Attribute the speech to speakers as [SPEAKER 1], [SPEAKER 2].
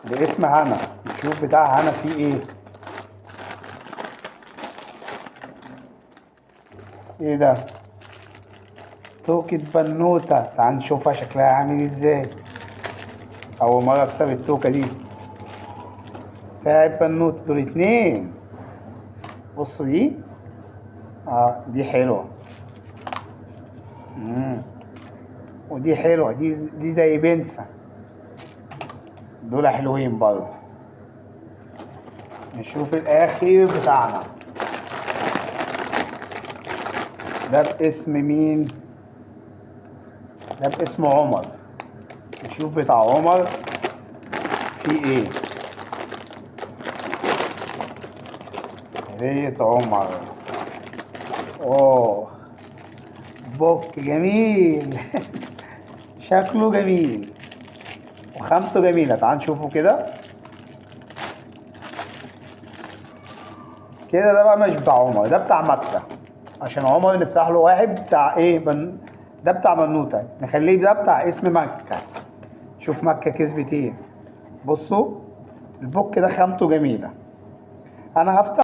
[SPEAKER 1] باسم هنا. نشوف بتاع هنا فيه ايه. ايه ده؟ توكة بنوتة. تعال نشوفها شكلها عامل ازاي. اول مرة اكسب التوكة دي. تعب بنوتة دول اتنين. بصوا دي. دي حلوة. ودي حلوة. دي زي بنسة. دول حلوين برضه. نشوف الاخير بتاعنا. ده باسم مين؟ ده باسم عمر. نشوف بتاع عمر في ايه. هدية عمر. اوه، بوك جميل. شكله جميل وخامته جميلة. تعال نشوفه كده. كده ده بقى مش بتاع عمر، ده بتاع مكة. عشان عمر نفتح له واحد بتاع ايه ده بتاع بنوتة. نخليه ده بتاع اسم مكة. شوف مكة كسبت ايه. بصوا البوك ده خامته جميلة. انا هفتح